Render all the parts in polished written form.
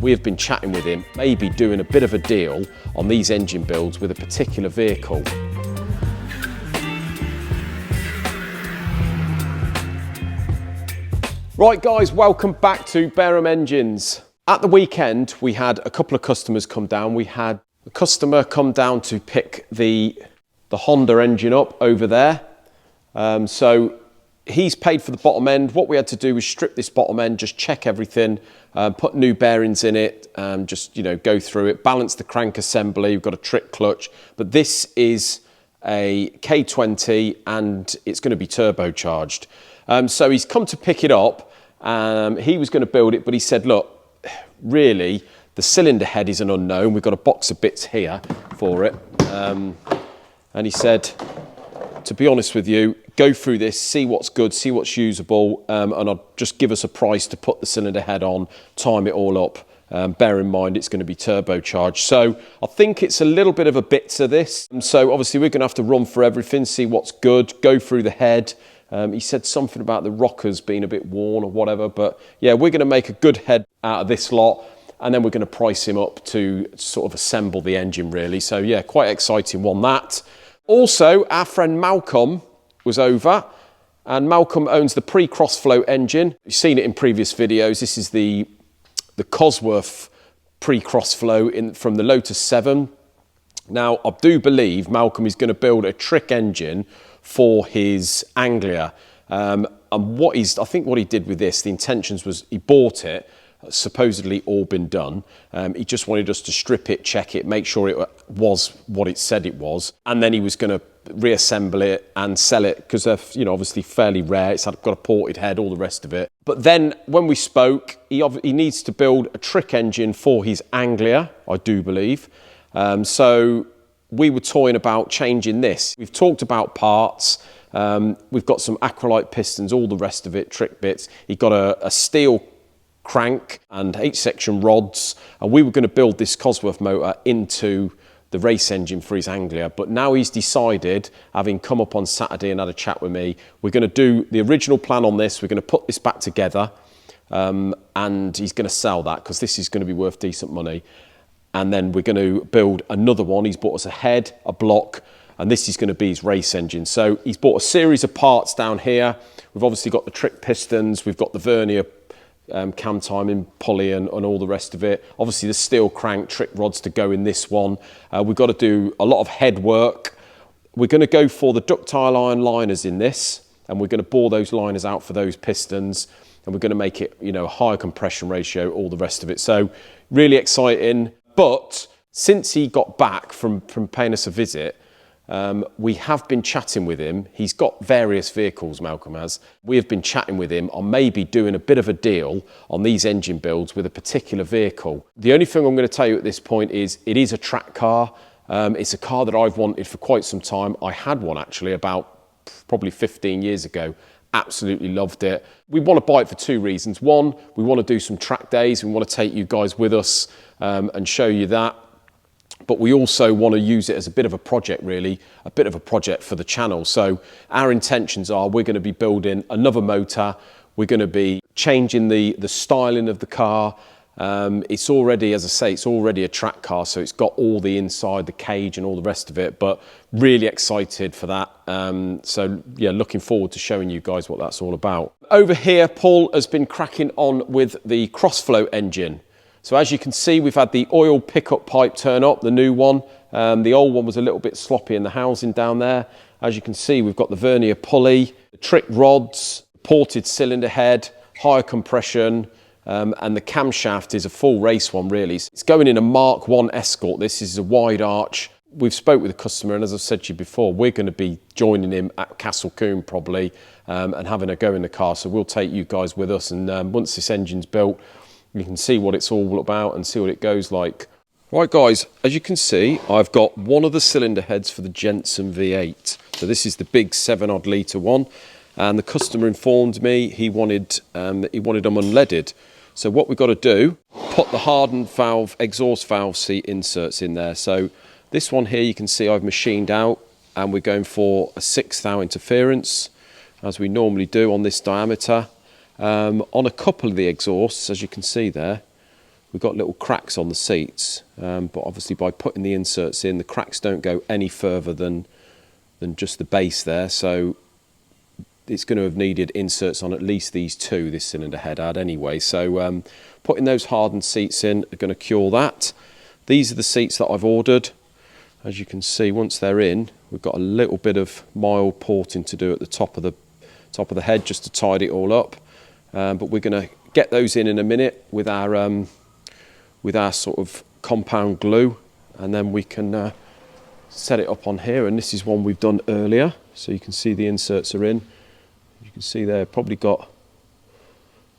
we have been chatting with him, maybe doing a bit of a deal on these engine builds with a particular vehicle. Right guys, welcome back to Bareham Engines. At the weekend, we had a couple of customers come down. We had a customer come down to pick the Honda engine up over there. So he's paid for the bottom end. What we had to do was strip this bottom end, just check everything, put new bearings in it, just go through it, balance the crank assembly. We've got a trick clutch, but this is a K20 and it's going to be turbocharged. So he's come to pick it up. He was going to build it, but he said, look, really, the cylinder head is an unknown. We've got a box of bits here for it. And he said, to be honest with you, go through this, see what's good, see what's usable, and I'll just give us a price to put the cylinder head on, time it all up. Bear in mind, it's going to be turbocharged. So I think it's a little bit of a bit to this. So obviously we're going to have to run for everything, see what's good, go through the head. He said something about the rockers being a bit worn or whatever, but yeah, we're going to make a good head out of this lot, and then we're going to price him up to sort of assemble the engine really. So yeah, quite exciting one that. Also, our friend Malcolm was over, and Malcolm owns the Pre Crossflow engine. You've seen it in previous videos. This is the Cosworth Pre Crossflow from the Lotus 7. Now, I do believe Malcolm is going to build a trick engine for his Anglia. And I think what he did with this, the intentions was he bought it, supposedly all been done. He just wanted us to strip it, check it, make sure it was what it said it was. And then he was going to reassemble it and sell it because they're, obviously fairly rare. It's got a ported head, all the rest of it. But then when we spoke, he needs to build a trick engine for his Anglia, I do believe. So we were toying about changing this. We've talked about parts. We've got some acrylite pistons, all the rest of it, trick bits. He got a steel crank and 8-section rods. And we were going to build this Cosworth motor into the race engine for his Anglia. But now he's decided, having come up on Saturday and had a chat with me, we're going to do the original plan on this. We're going to put this back together. And he's going to sell that because this is going to be worth decent money. And then we're going to build another one. He's bought us a head, a block, and this is going to be his race engine. So he's bought a series of parts down here. We've obviously got the trick pistons. We've got the vernier cam timing, pulley and all the rest of it. Obviously the steel crank trick rods to go in this one. We've got to do a lot of head work. We're going to go for the ductile iron liners in this, and we're going to bore those liners out for those pistons, and we're going to make it, a higher compression ratio, all the rest of it. So really exciting. But since he got back from paying us a visit, we have been chatting with him. He's got various vehicles, Malcolm has. We have been chatting with him on maybe doing a bit of a deal on these engine builds with a particular vehicle. The only thing I'm going to tell you at this point is it is a track car. It's a car that I've wanted for quite some time. I had one actually about probably 15 years ago. Absolutely loved it. We want to buy it for two reasons. One, we want to do some track days. We want to take you guys with us and show you that. But we also want to use it as a bit of a project, really, a bit of a project for the channel. So our intentions are we're going to be building another motor. We're going to be changing the styling of the car. It's already, as I say, it's already a track car, so it's got all the inside, the cage and all the rest of it, but really excited for that. So yeah, looking forward to showing you guys what that's all about. Over here, Paul has been cracking on with the Crossflow engine. So as you can see, we've had the oil pickup pipe turn up, the new one. The old one was a little bit sloppy in the housing down there. As you can see, we've got the vernier pulley, the trick rods, ported cylinder head, higher compression, and the camshaft is a full race one, really. It's going in a Mark 1 Escort. This is a wide arch. We've spoke with the customer, and as I've said to you before, we're going to be joining him at Castle Combe probably and having a go in the car. So we'll take you guys with us, and once this engine's built, you can see what it's all about and see what it goes like. Right guys, as you can see, I've got one of the cylinder heads for the Jensen V8. So this is the big 7-odd litre one, and the customer informed me he wanted them unleaded. So what we've got to do, put the hardened valve, exhaust valve seat inserts in there. So this one here you can see I've machined out, and we're going for a 1/6 thou interference, as we normally do on this diameter. On a couple of the exhausts, as you can see there, we've got little cracks on the seats, but obviously by putting the inserts in, the cracks don't go any further than just the base there, so it's going to have needed inserts on at least these two this cylinder head had anyway. So putting those hardened seats in are going to cure that. These are the seats that I've ordered. As you can see, once they're in, we've got a little bit of mild porting to do at the top of the head just to tidy it all up. But we're going to get those in a minute with our sort of compound glue, and then we can set it up on here. And this is one we've done earlier, so you can see the inserts are in. You can see they've probably got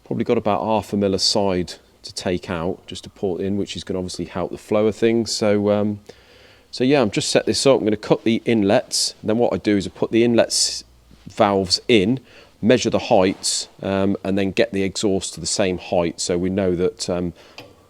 about 1/2 mil aside to take out just to port in, which is going to obviously help the flow of things. So so yeah, I'm just set this up. I'm going to cut the inlets, and then what I do is I put the inlets valves in, measure the heights, and then get the exhaust to the same height, so we know that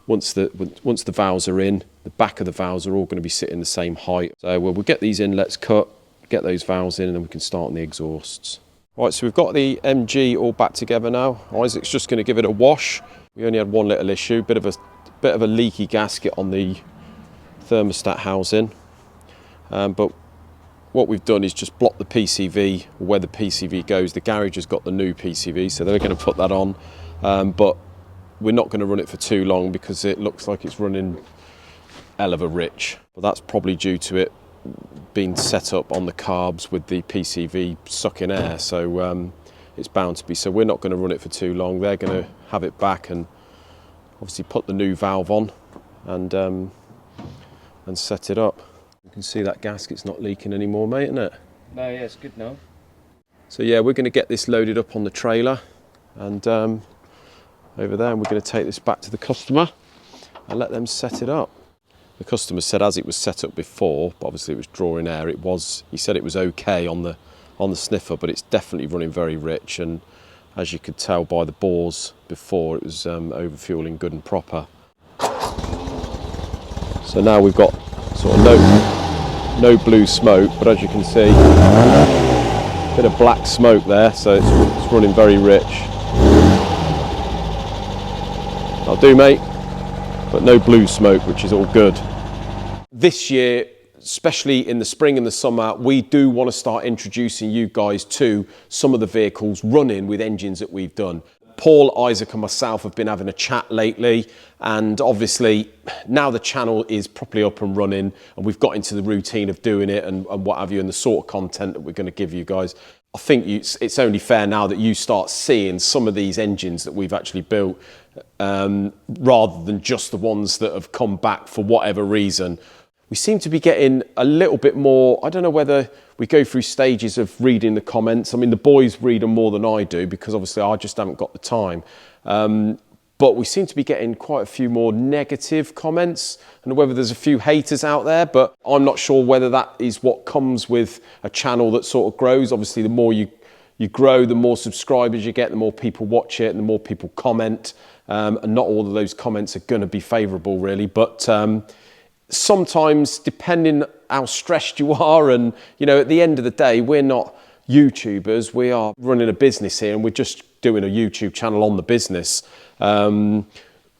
once the valves are in, the back of the valves are all going to be sitting the same height. So we'll get these inlets cut, get those valves in, and then we can start on the exhausts. Right, so we've got the MG all back together now. Isaac's just going to give it a wash. We only had one little issue, bit of a leaky gasket on the thermostat housing, but what we've done is just block the PCV where the PCV goes. The garage has got the new PCV, so they're going to put that on, but we're not going to run it for too long because it looks like it's running hell of a rich. But that's probably due to it being set up on the carbs with the PCV sucking air, so it's bound to be. So we're not going to run it for too long. They're going to have it back and obviously put the new valve on and set it up. You can see that gasket's not leaking anymore, mate, isn't it? No, yeah, it's good now. So yeah, we're going to get this loaded up on the trailer and over there, and we're going to take this back to the customer and let them set it up. The customer said as it was set up before, but obviously it was drawing air, he said it was okay on the sniffer, but it's definitely running very rich, and as you could tell by the bores before, it was overfueling good and proper. So now we've got sort of no blue smoke, but as you can see, a bit of black smoke there, so it's running very rich. That'll do, mate, but no blue smoke, which is all good. This year, especially in the spring and the summer, we do want to start introducing you guys to some of the vehicles running with engines that we've done. Paul, Isaac and myself have been having a chat lately, and obviously now the channel is properly up and running and we've got into the routine of doing it and what have you, and the sort of content that we're going to give you guys. I think it's only fair now that you start seeing some of these engines that we've actually built, rather than just the ones that have come back for whatever reason. We seem to be getting a little bit more, I don't know whether we go through stages of reading the comments. I mean, the boys read them more than I do because obviously I just haven't got the time. But we seem to be getting quite a few more negative comments, and whether there's a few haters out there, but I'm not sure whether that is what comes with a channel that sort of grows. Obviously, the more you grow, the more subscribers you get, the more people watch it and the more people comment. And not all of those comments are going to be favourable really, but sometimes depending how stressed you are, and you know, at the end of the day, we're not YouTubers, we are running a business here and we're just doing a YouTube channel on the business.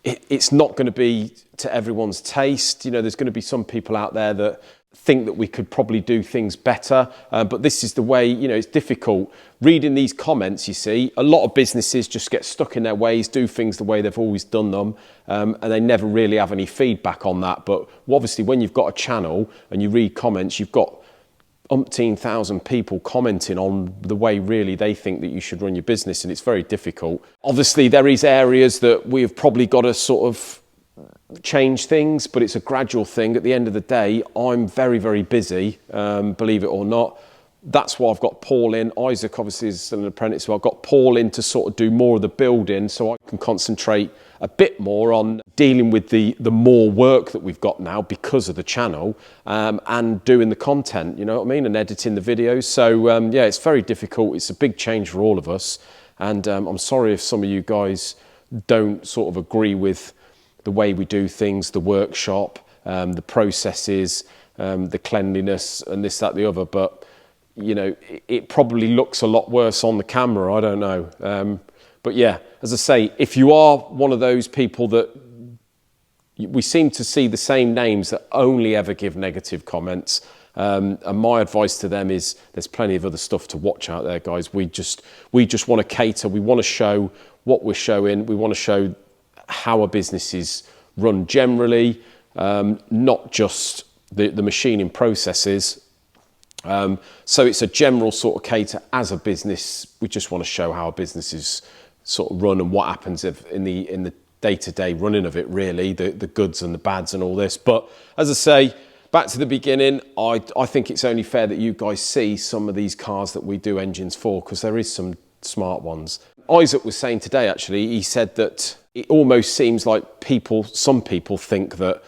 It's not going to be to everyone's taste. You know, there's going to be some people out there that think that we could probably do things better, but this is the way, you know, it's difficult. Reading these comments, you see, a lot of businesses just get stuck in their ways, do things the way they've always done them, and they never really have any feedback on that. But obviously when you've got a channel and you read comments, you've got umpteen thousand people commenting on the way really they think that you should run your business, and it's very difficult. Obviously there is areas that we've probably got to sort of change things, but it's a gradual thing. At the end of the day, I'm very, very busy, believe it or not. That's why I've got Paul in. Isaac obviously is still an apprentice, so I've got Paul in to sort of do more of the building so I can concentrate a bit more on dealing with the more work that we've got now because of the channel, and doing the content, you know what I mean, and editing the videos. So yeah, it's very difficult. It's a big change for all of us, and I'm sorry if some of you guys don't sort of agree with the way we do things, the workshop, the processes, the cleanliness and this, that, the other, but you know, it probably looks a lot worse on the camera, I don't know. But yeah, as I say, if you are one of those people that we seem to see the same names that only ever give negative comments. And my advice to them is there's plenty of other stuff to watch out there, guys. We just want to cater. We want to show what we're showing. We want to show how a business is run generally, not just the machining processes. So it's a general sort of cater as a business. We just want to show how a business is sort of run and what happens in the day-to-day running of it, really, the goods and the bads and all this. But as I say, back to the beginning, I think it's only fair that you guys see some of these cars that we do engines for, because there is some smart ones. Isaac was saying today, actually, he said that it almost seems like some people think that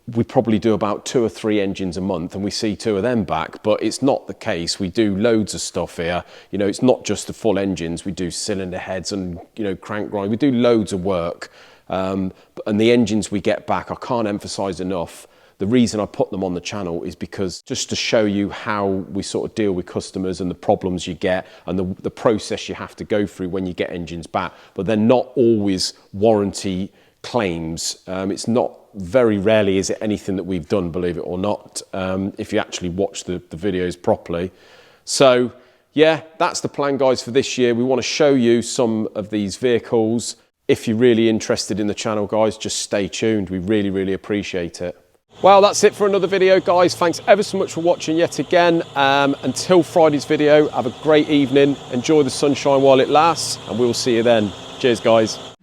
we probably do about 2 or 3 engines a month and we see 2 of them back, but it's not the case. We do loads of stuff here. You know, it's not just the full engines. We do cylinder heads and, you know, crank grind. We do loads of work. And the engines we get back, I can't emphasize enough. The reason I put them on the channel is because just to show you how we sort of deal with customers and the problems you get and the process you have to go through when you get engines back. But they're not always warranty claims. It's not, very rarely is it anything that we've done, believe it or not, if you actually watch the videos properly. So yeah, that's the plan, guys, for this year. We want to show you some of these vehicles. If you're really interested in the channel, guys, just stay tuned. We really, really appreciate it. Well, that's it for another video, guys. Thanks ever so much for watching yet again. Until Friday's video, have a great evening. Enjoy the sunshine while it lasts, and we'll see you then. Cheers, guys.